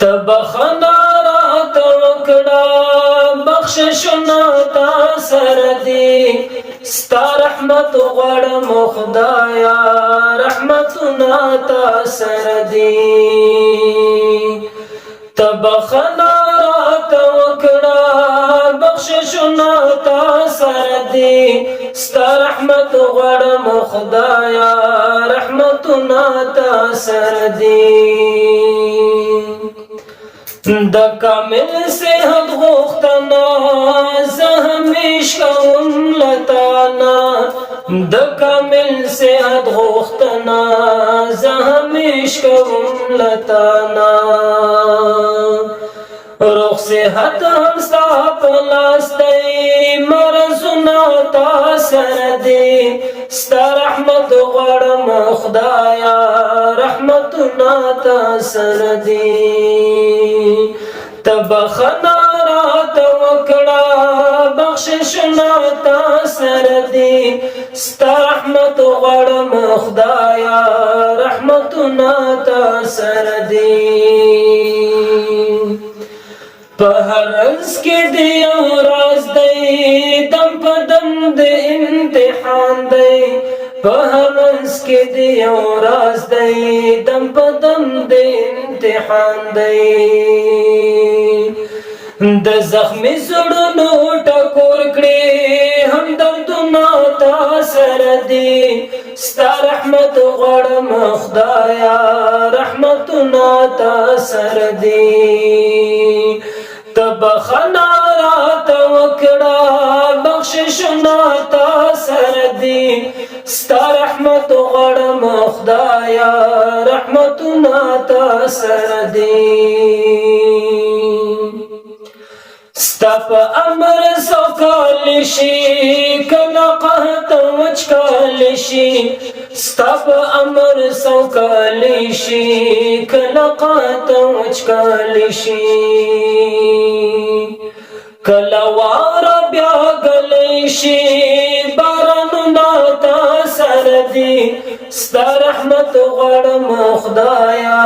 تبخنا رات وکڑا بخششنا تا سر دی ستا رحمت غړم خدایا رحمتنا تا سر دی تبخنا رات وکڑا بخششنا تا سر دی ستا رحمت غړم خدایا رحمتنا تا سر دی د کامل صحت غوښتنه زه همیش کوم لتانا د کامل صحت غوښتنه زه همیش کوم لتانا روغ صحت هم ستا په لاس دی مرضونه تا سره دی ستا رحمت غواړم خدایا رحمتونه تا سره دی تبخنا راته وکړه بخششونه تا سره دی ستا رحمت غواړم خدایا رحمتونه تا سره دی په هر رنځ کې دی یو راز دی دم په دم د امتحان دی په هر رنځ کې دی یو راز دی دم په دم د امتحان دی د زخمي زړونو ټکور کړي همدردونه تا سره دي ستا رحمت غواړم خدایا رحمتونه تا سره دي تبخنا راته وکړه بخششونه تا سره دي ستا رحمت غواړم خدایا رحمتونه تا سره دي ستا په امر سوکالی شي کله قحط وچکالی شي ستا په امر سوکالی شي کله قحط وچکالی شي کله واره بیا غلی شي بارانونه تا سره دي ستا رحمت غواړم خدایا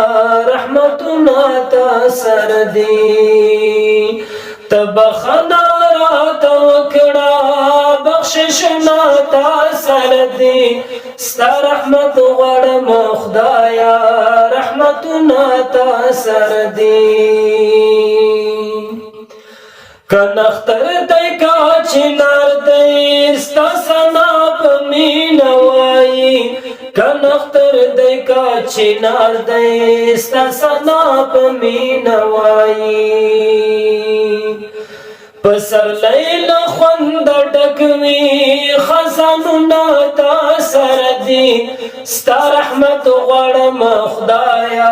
رحمتونه تا سره دي تبخنا راته وکړه بخششونه تا سره دي ستا رحمت غواړم خدایا رحمتونه تا سره دي کنختر دی کا چنار دی ستا سنا په مینه وایي کنختر دی کا چنار دی ستا سنا په مینه وایي پسرلی له خوند ډک وي خزانونه تا سره دي ستا رحمت غواړم خدایا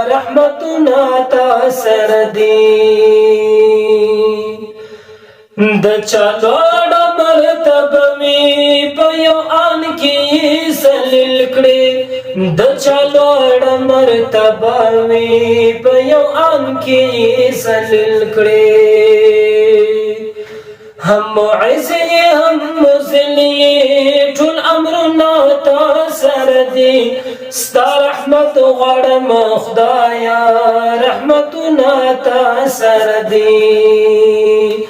رحمتونه تا سره دي د چا لوړه مرتبه مې په یو آن کې ذلیل کړې د چا لوړه مرتبه مې په یو آن کې ذلیل کړې هم معز هم مذل ټول امرونه تا سره دي ستا رحمت غواړم خدایا رحمتونه تا سره دي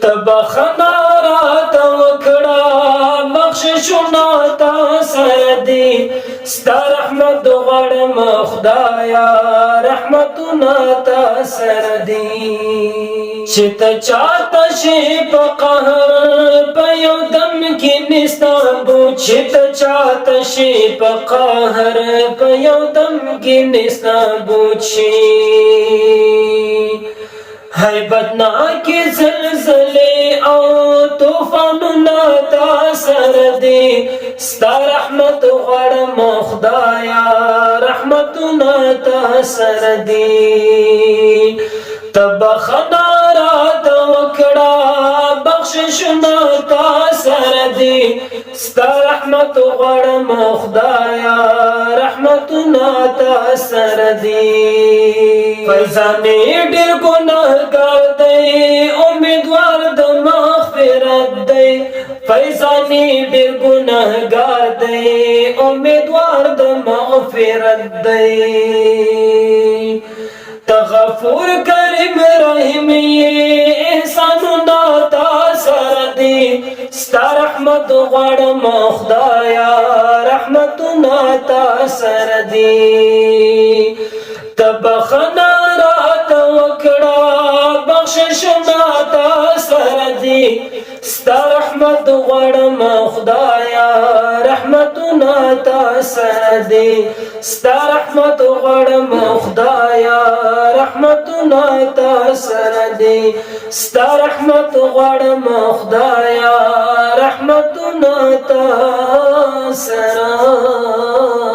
تبخنا راته وکړه بخششونه تا سره دي ستا رحمت غواړم خدایا رحمتونه تا سره دي چې ته چاته شي په قهر په یو دم کې نستا بوج چې ته چاته شي په قهر په یو دم کې نستا بوج شي هیبتناکې زلزلې او طوفانونه تا سره دي ستا رحمت غواړم خدایا رحمتونه تا سره دي تبخنا راته وکړه بخششونه تا سره دي ستا رحمت غواړم خدایا رحمتونه تا سره دي فیضانې ډېر ګناهګار دی امیدوار د مغفرت دی فیضانې ډېر ګناهګار دی امیدوار د مغفرت دی غفور کریم رحیم احسانونه تا سره دي ستا رحمت غواړم خدایا رحمتونه تا سره دي ته بخښنه راته وکړه بخششونه تا سره دي ستا رحمت غواړم خدایا رحمتونه تا سره دي ستا رحمت غواړم خدایا رحمتونه تا سره دي ستا رحمت غواړم خدایا رحمتونه تا سره